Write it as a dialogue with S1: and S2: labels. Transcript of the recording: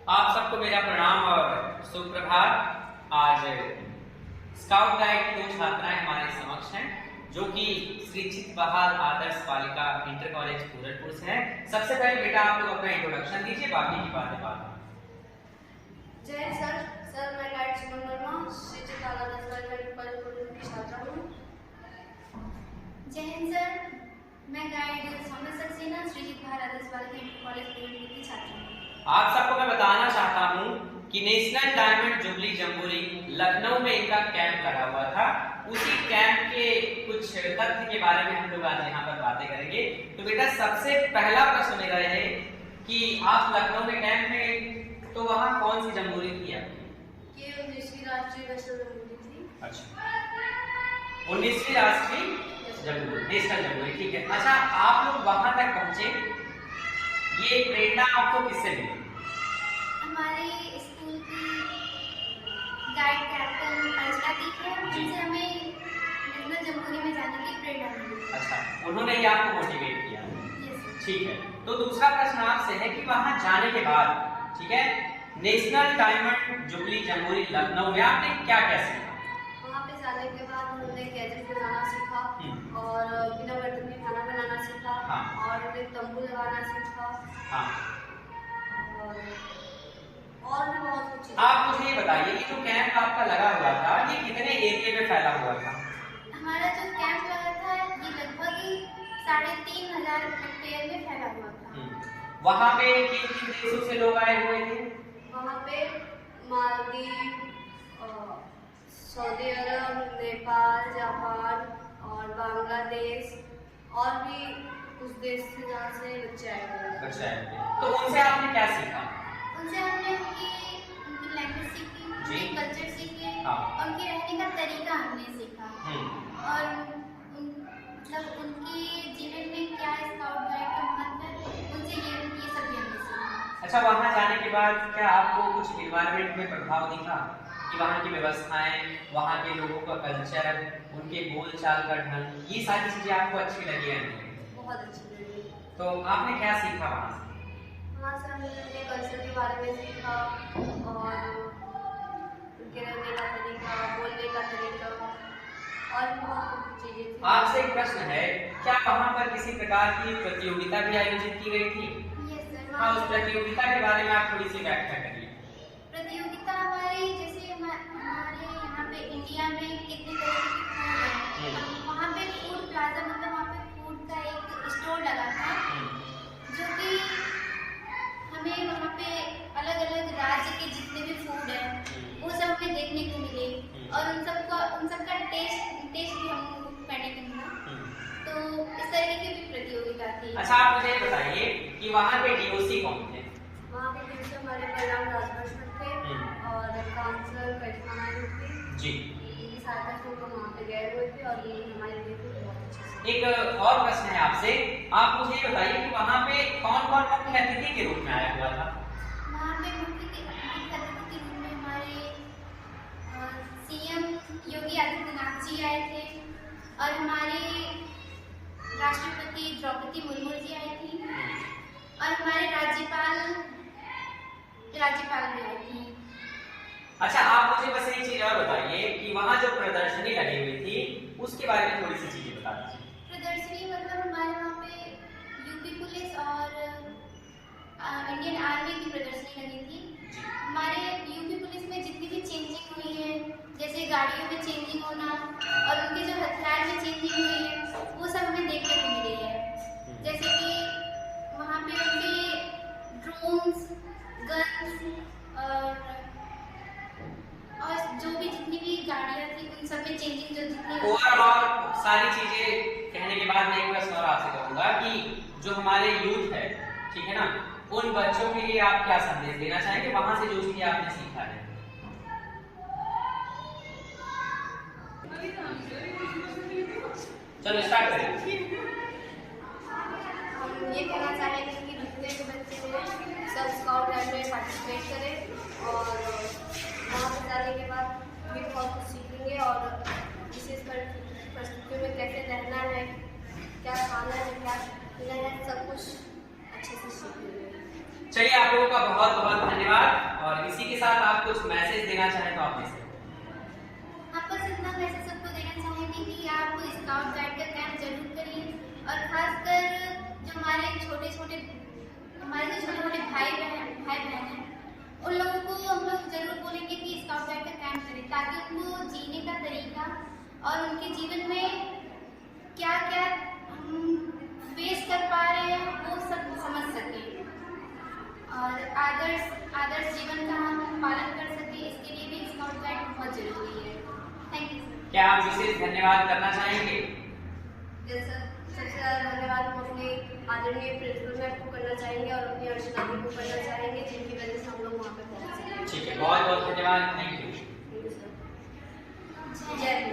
S1: आप सबको मेरा प्रणाम और सुप्रभात। आज स्काउट गाइड की 2 छात्राएं हमारे समक्ष हैं जो कि श्री चित बहाल आदर्श बालिका इंटर कॉलेज पूरनपुर से हैं। सबसे पहले बेटा आप लोग अपना इंट्रोडक्शन दीजिए, बाकी की बातें बाद में।
S2: जय सर, मैं गाइड सुमन वर्मा श्री चित बहाल आदर्श बालिका इंटर कॉलेज पूरनपुर की छात्रा हूँ।
S3: जय हिंद सर, मैं गाइड सोमन सक्सेना श्री चित बहाल आदर्श बालिका इंटर कॉलेज पूरनपुर की छात्रा हूँ।
S1: आप सबको मैं बताना चाहता हूँ कि national diamond jubilee jamboree Lucknow में इनका कैंप लगा हुआ था। उसी कैंप के कुछ तथ्य के बारे में हम लोग आज यहाँ पर बातें करेंगे। तो बेटा सबसे पहला प्रश्न मेरा है कि आप लखनऊ में कैंप में, तो वहाँ कौन सी जम्बूरी थी आपकी?
S2: ये 19वीं राष्ट्रीय नेशनल जम्बूरी थी।
S1: अच्छा, 19वीं राष्ट्रीय जम्बूरी, नेशनल जम्बूरी, ठीक है। अच्छा, आप लोग वहाँ तक पहुँचे, ये प्रेरणा आपको किससे मिली?
S3: हमारे स्कूल की गाइड कैप्टन अंजना दी है, उनसे हमें नेशनल जम्बूरी में जाने की प्रेरणा मिली।
S1: अच्छा, उन्होंने ही आपको मोटिवेट किया।
S3: यस।
S1: ठीक है, तो दूसरा प्रश्न आपसे है कि वहां जाने के बाद, ठीक है, national diamond jubilee jamboree Lucknow में आपने क्या क्या सीखा?
S2: वहाँ पे जाने के बाद हमने गैजेट बनाना सीखा और बिना बर्तन में खाना बनाना सीखा।
S1: हाँ।
S2: और हमने तंबू लगाना सीखा।
S1: हाँ।
S2: और भी बहुत कुछ चीजें।
S1: आप मुझे ये बताइए कि जो कैंप आपका लगा हुआ था ये कितने एरिया में फैला हुआ था?
S3: हमारा जो कैंप लगा था ये लगभग 3500 हेक्टेयर में फैला हुआ था।
S1: वहाँ पे किन किन देशों से लोग आए हुए थे?
S2: वहाँ पे मालदीव, सऊदी अरब, नेपाल, जापान और बांग्लादेश और भी कुछ देश से जहाँ से बच्चे आए हुए।
S1: अच्छा है, तो उनसे आपने क्या सीखा?
S3: उनसे हमने उनकी लैंग्वेज सीखी, उनके कल्चर सीखे,
S1: हाँ।
S3: और उनके रहने का तरीका हमने सीखा। और मतलब उनके जीवन में क्या स्काउट गाइड का महत्व है, उनसे ये सब भी हमने सीखा।
S1: अच्छा, वहाँ जाने के बाद क्या आपको कुछ एनवायरनमेंट में प्रभाव दिखा कि वहाँ की व्यवस्थाएं, वहाँ के लोगों का कल्चर, उनके बोलचाल का ढंग, ये सारी चीजें आपको अच्छी लगी या नहीं?
S2: बहुत अच्छी लगी।
S1: तो आपने क्या सीखा वहाँ से?
S2: वहाँ से हमने उनके कल्चर के बारे में सीखा और उनके रहने का तरीका, बोलने का तरीका और भी बहुत चीजें थी।
S1: आपसे एक प्रश्न है, क्या वहाँ पर किसी प्रकार की प्रतियोगिता भी आयोजित की गई थी?
S3: Yes sir.
S1: हाँ, उस प्रतियोगिता के बारे में आप थोड़ी सी व्याख्या करिए।
S3: प्रतियोगिता हमारी, जैसे हमारे यहाँ पे इंडिया में कितने तरह की फूड है, वहाँ पे फूड प्लाजा, मतलब वहाँ पे फूड का एक स्टोर लगा था जो कि हमें वहाँ पे अलग अलग राज्य के जितने भी फूड है वो सब हमें देखने को मिले और उन सबका टेस्ट भी हमको करने को मिला। तो इस तरीके की भी प्रतियोगिता थी।
S1: अच्छा, आप मुझे बताइए कि वहाँ पे डीओसी कौन थे?
S2: वहाँ पे ट्यूशन हमारे परिणाम राजभर थे और काउंसलर करिश्मा नायक थी
S1: जी।
S2: इनकी सहायता से हम वहाँ पे गए हुए थे और ये हमारे लिए बहुत अच्छे से।
S1: एक और प्रश्न है आपसे, आप मुझे ये बताइए कि वहाँ पे कौन कौन मुख्य अतिथि के रूप में आया हुआ था?
S3: वहाँ पे मुख्य अतिथि के रूप में हमारे सीएम योगी आदित्यनाथ जी आए थे और हमारे राष्ट्रपति द्रौपदी मुर्मू जी आई थी और हमारे राज्यपाल भी आई थी।
S1: अच्छा, आप मुझे बस एक चीज और बताइए कि वहाँ जो प्रदर्शनी लगी हुई थी उसके बारे में थोड़ी सी चीजें बता दीजिए।
S3: प्रदर्शनी मतलब हमारे वहाँ पे यूपी पुलिस और इंडियन आर्मी की प्रदर्शनी लगी थी। हमारे यूपी पुलिस में जितनी भी चेंजिंग हुई है, जैसे गाड़ियों में चेंजिंग होना और उनके जो हथियार में चेंजिंग हुई है वो सब हमें देखने को मिली है। जैसे कि वहाँ पे उनके ड्रोन्स, गन्स और जो भी जितनी भी गाड़ियाँ थी उन सब में चेंजिंग जो जितनी
S1: ओवरऑल सारी चीजें कहने के बाद मैं एक प्रश्न और आपसे करूंगा कि जो हमारे यूथ है, ठीक है ना, उन बच्चों के लिए आप क्या संदेश देना चाहेंगे वहां से जो चीजें आपने सीखा है? चलो स्टार्ट करें।
S2: हम ये कहना चाहेंगे कि जितने भी बच्चे हैं सब स्काउट गाइड में पार्टिसिपेट करें और वहाँ पर जाने के बाद भी बहुत कुछ सीखेंगे और विशेष परिस्थितियों में कैसे रहना है, क्या खाना है, क्या पीना है, सब कुछ अच्छे से सीखेंगे।
S1: चलिए, आप लोगों का बहुत बहुत धन्यवाद। कुछ मैसेज देना चाहें तो आप दे सकते हैं।
S3: आप बस इतना मैसेज सबको देना चाहेंगे कि आप स्काउट गाइड का कैंप जरूर करिए, और खासकर जो हमारे छोटे छोटे भाई बहन हैं, उन लोगों को हम लोग जरूर बोलेंगे कि स्काउट गाइड का कैंप करें, ताकि उनको जीने का तरीका और उनके जीवन में क्या क्या फेस कर पा रहे हैं वो सब समझ सके, और आदर्श जीवन का हम पालन कर सके, इसके लिए भी स्काउट गाइड बहुत जरूरी है। Thank you sir.
S1: क्या आप विशेष धन्यवाद करना चाहेंगे?
S2: सर, सबसे ज़्यादा धन्यवाद हम अपने आदरणीय प्रिंसिपल मैम को करना चाहेंगे और अपनी अर्चना को करना चाहेंगे, जिनकी वजह से हम लोग वहाँ पे पहुँच सके।
S1: ठीक है, बहुत बहुत धन्यवाद। Thank you.
S2: जय हिंद।